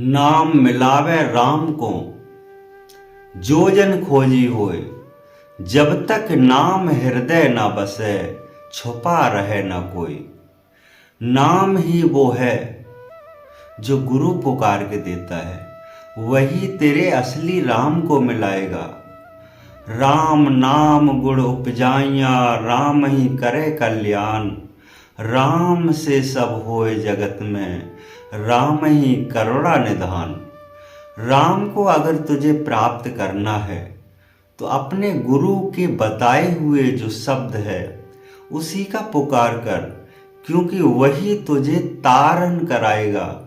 नाम मिलावे राम को जो जन खोजी होए। जब तक नाम हृदय न बसे छुपा रहे न कोई। नाम ही वो है जो गुरु पुकार के देता है, वही तेरे असली राम को मिलाएगा। राम नाम गुण उपजाइया राम ही करे कल्याण। राम से सब होए जगत में राम ही करुणा निधान। राम को अगर तुझे प्राप्त करना है तो अपने गुरु के बताए हुए जो शब्द है उसी का पुकार कर, क्योंकि वही तुझे तारण कराएगा।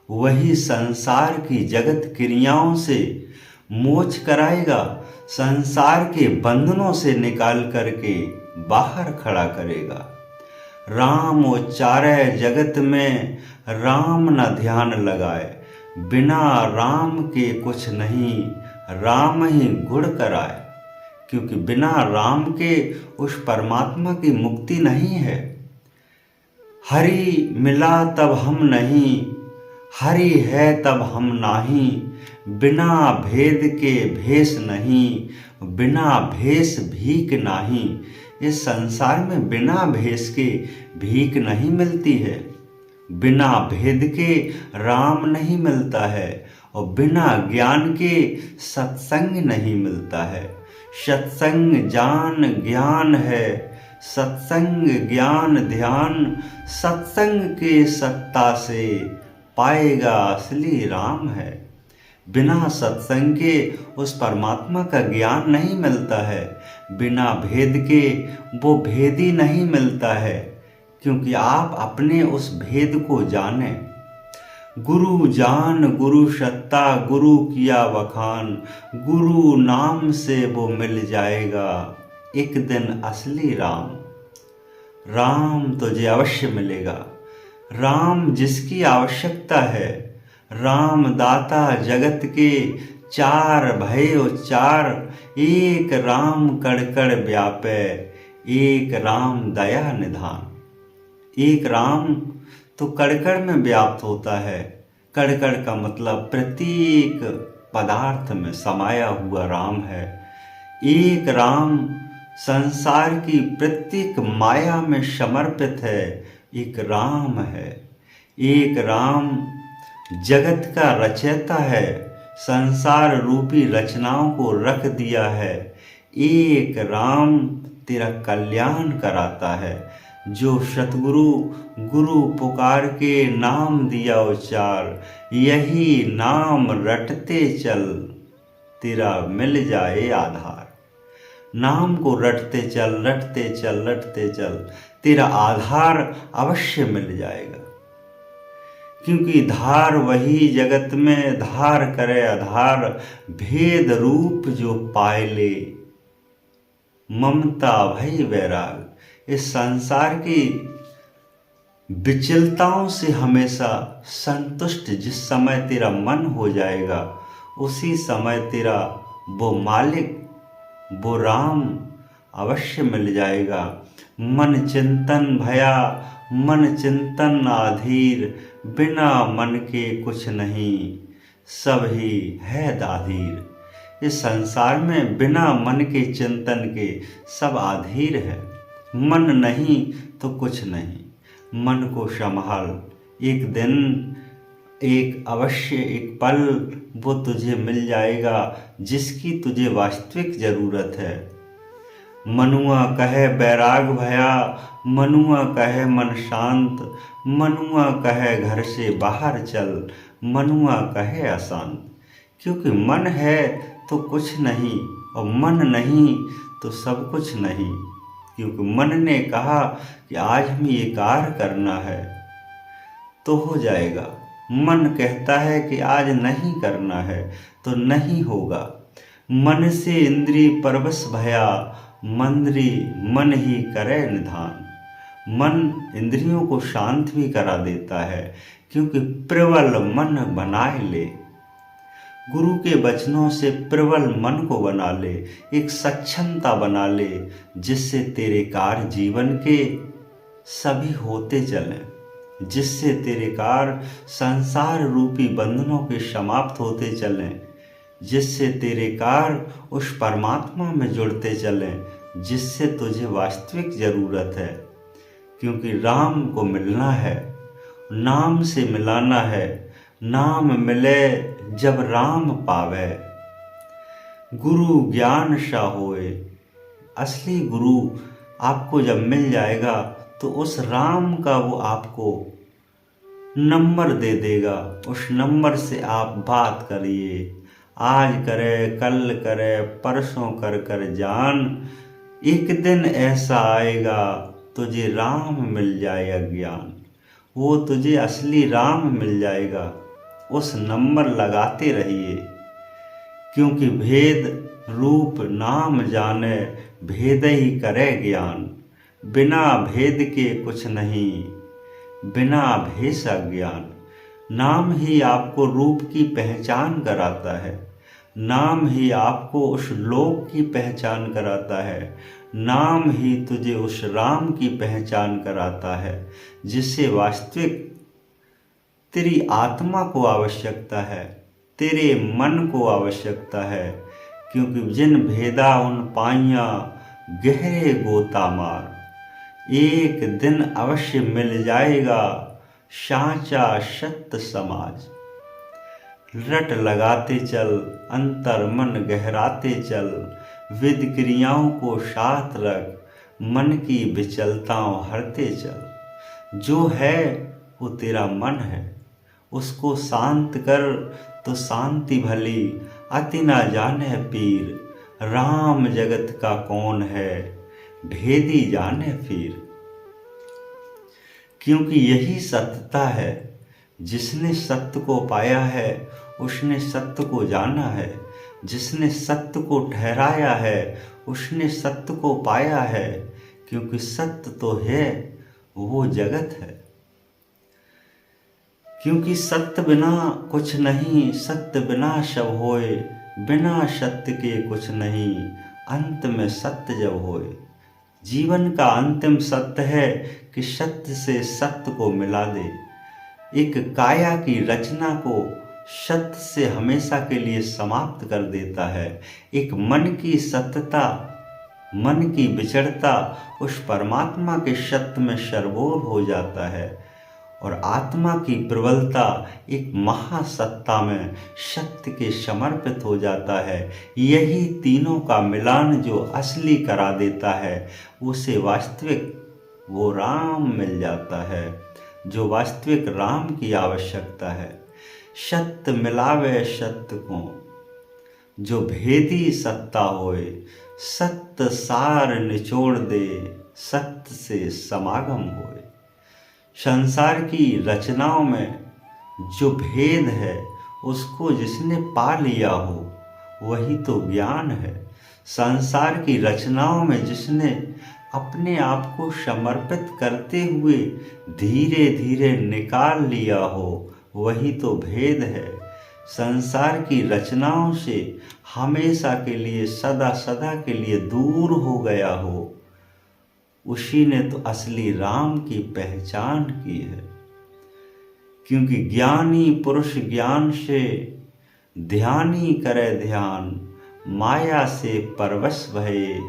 वही संसार की जगत क्रियाओं से मोच कराएगा, संसार के बंधनों से निकाल करके बाहर खड़ा करेगा। राम उच्चारे जगत में राम न ध्यान लगाए। बिना राम के कुछ नहीं, राम ही गुण कराए। क्योंकि बिना राम के उस परमात्मा की मुक्ति नहीं है। हरि मिला तब हम नहीं, हरि है तब हम नाही। बिना भेद के भेष नहीं, बिना भेष भीख नाही। इस संसार में बिना भेष के भीख नहीं मिलती है, बिना भेद के राम नहीं मिलता है, और बिना ज्ञान के सत्संग नहीं मिलता है। सत्संग जान ज्ञान है, सत्संग ज्ञान ध्यान। सत्संग के सत्ता से पाएगा असली राम है। बिना सत्संग के उस परमात्मा का ज्ञान नहीं मिलता है, बिना भेद के वो भेदी नहीं मिलता है। क्योंकि आप अपने उस भेद को जाने। गुरु जान गुरु सत्ता गुरु किया वखान। गुरु नाम से वो मिल जाएगा एक दिन असली राम। राम तुझे अवश्य मिलेगा। राम जिसकी आवश्यकता है, राम दाता जगत के चार भय उच्चार। एक राम कड़ कड़ व्यापे, एक राम दया निधान। एक राम तो कड़कड़ में व्याप्त होता है। कड़कड़ का मतलब प्रत्येक पदार्थ में समाया हुआ राम है। एक राम संसार की प्रत्येक माया में समर्पित है। एक राम है। एक राम जगत का रचयिता है, संसार रूपी रचनाओं को रख दिया है। एक राम तेरा कल्याण कराता है। जो सतगुरु गुरु पुकार के नाम दिया उच्चार, यही नाम रटते चल तेरा मिल जाए आधार। नाम को रटते चल रटते चल रटते चल, तेरा आधार अवश्य मिल जाएगा। क्योंकि धार वही जगत में धार करे आधार। भेद रूप जो पाए ले ममता भई वैराग। इस संसार की विचलताओं से हमेशा संतुष्ट जिस समय तेरा मन हो जाएगा, उसी समय तेरा वो मालिक वो राम अवश्य मिल जाएगा। मन चिंतन भया मन चिंतन आधीर। बिना मन के कुछ नहीं, सब ही है दाधीर। इस संसार में बिना मन के चिंतन के सब आधीर है। मन नहीं तो कुछ नहीं। मन को संभाल। एक दिन एक अवश्य एक पल वो तुझे मिल जाएगा जिसकी तुझे वास्तविक जरूरत है। मनुआ कहे बैराग भया, मनुआ कहे मन शांत। मनुआ कहे घर से बाहर चल, मनुआ कहे अशांत। क्योंकि मन है तो कुछ नहीं, और मन नहीं तो सब कुछ नहीं। क्योंकि मन ने कहा कि आज हमें ये कार्य करना है तो हो जाएगा। मन कहता है कि आज नहीं करना है तो नहीं होगा। मन से इंद्री परवश भया, मंद्री मन ही करे निधान। मन इंद्रियों को शांत भी करा देता है, क्योंकि प्रबल मन बनाए ले। गुरु के वचनों से प्रबल मन को बना ले, एक सक्षमता बना ले, जिससे तेरे कार्य जीवन के सभी होते चलें। जिससे तेरे कार्य संसार रूपी बंधनों के समाप्त होते चलें, जिससे तेरे कार्य उस परमात्मा में जुड़ते चलें जिससे तुझे वास्तविक जरूरत है। क्योंकि राम को मिलना है, नाम से मिलाना है, नाम मिले जब राम पावे। गुरु ज्ञान सा होए, असली गुरु आपको जब मिल जाएगा तो उस राम का वो आपको नंबर दे देगा। उस नंबर से आप बात करिए, आज करे, कल करे, परसों कर कर जान। एक दिन ऐसा आएगा तुझे राम मिल जाएगा ज्ञान, वो तुझे असली राम मिल जाएगा। उस नंबर लगाते रहिए, क्योंकि भेद रूप नाम जाने, भेद ही करे ज्ञान। बिना भेद के कुछ नहीं, बिना भेष अज्ञान। नाम ही आपको रूप की पहचान कराता है, नाम ही आपको उस लोक की पहचान कराता है, नाम ही तुझे उस राम की पहचान कराता है जिससे वास्तविक तेरी आत्मा को आवश्यकता है, तेरे मन को आवश्यकता है। क्योंकि जिन भेदा उन पाइया गहरे गोता मार, एक दिन अवश्य मिल जाएगा साचा सत्य समाज। रट लगाते चल, अंतर मन गहराते चल, विधि क्रियाओं को साथ रख, मन की विचलताओं हरते चल। जो है वो तेरा मन है, उसको शांत कर तो शांति भली। अति ना जाने पीर, राम जगत का कौन है, भेदी जाने फिर। क्योंकि यही सत्यता है, जिसने सत्य को पाया है उसने सत्य को जाना है, जिसने सत्य को ठहराया है उसने सत्य को पाया है। क्योंकि सत्य तो है वो जगत है। क्योंकि सत्य बिना कुछ नहीं, सत्य बिना सब होए, बिना सत्य के कुछ नहीं, अंत में सत्य जब होए। जीवन का अंतिम सत्य है कि सत्य से सत्य को मिला दे। एक काया की रचना को सत्य से हमेशा के लिए समाप्त कर देता है। एक मन की सत्यता, मन की विचरता उस परमात्मा के सत्य में सरबोर हो जाता है, और आत्मा की प्रबलता एक महासत्ता में सत्य के समर्पित हो जाता है। यही तीनों का मिलान जो असली करा देता है, उसे वास्तविक वो राम मिल जाता है जो वास्तविक राम की आवश्यकता है। सत्य मिलावे सत्य को, जो भेदी सत्ता होए, सत्य सार निचोड़ दे, सत्य से समागम होए। संसार की रचनाओं में जो भेद है उसको जिसने पा लिया हो वही तो ज्ञान है। संसार की रचनाओं में जिसने अपने आप को समर्पित करते हुए धीरे धीरे निकाल लिया हो वही तो भेद है। संसार की रचनाओं से हमेशा के लिए, सदा सदा के लिए दूर हो गया हो, उसी ने तो असली राम की पहचान की है। क्योंकि ज्ञानी पुरुष ज्ञान से ध्यानी करे ध्यान, माया से परवश भये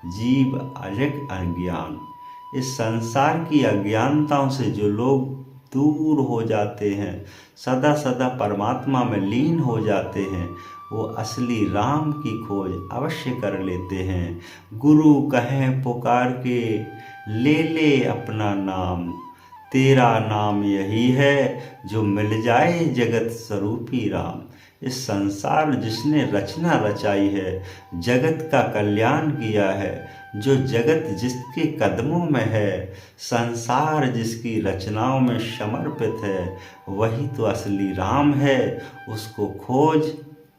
जीव अजग अज्ञान। इस संसार की अज्ञानताओं से जो लोग दूर हो जाते हैं, सदा सदा परमात्मा में लीन हो जाते हैं, वो असली राम की खोज अवश्य कर लेते हैं। गुरु कहें पुकार के, ले ले अपना नाम, तेरा नाम यही है जो मिल जाए जगत स्वरूपी राम। इस संसार जिसने रचना रचाई है, जगत का कल्याण किया है, जो जगत जिसके कदमों में है, संसार जिसकी रचनाओं में समर्पित है, वही तो असली राम है। उसको खोज,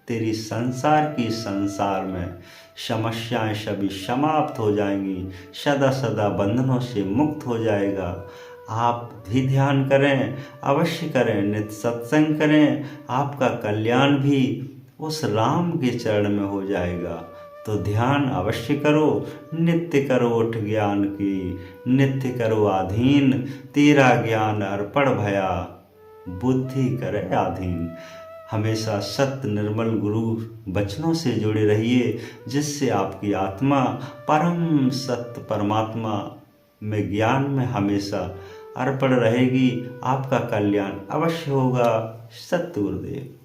तेरी संसार की संसार में समस्याएं सभी समाप्त हो जाएंगी, सदा सदा बंधनों से मुक्त हो जाएगा। आप भी ध्यान करें, अवश्य करें, नित्य सत्संग करें, आपका कल्याण भी उस राम के चरण में हो जाएगा। तो ध्यान अवश्य करो, नित्य करो उठ ज्ञान की, नित्य करो आधीन, तेरा ज्ञान अर्पण भया, बुद्धि करे आधीन। हमेशा सत्य निर्मल गुरु वचनों से जुड़े रहिए, जिससे आपकी आत्मा परम सत्य परमात्मा में ज्ञान में हमेशा अर्पण रहेगी। आपका कल्याण अवश्य होगा। सत्य गुरुदेव।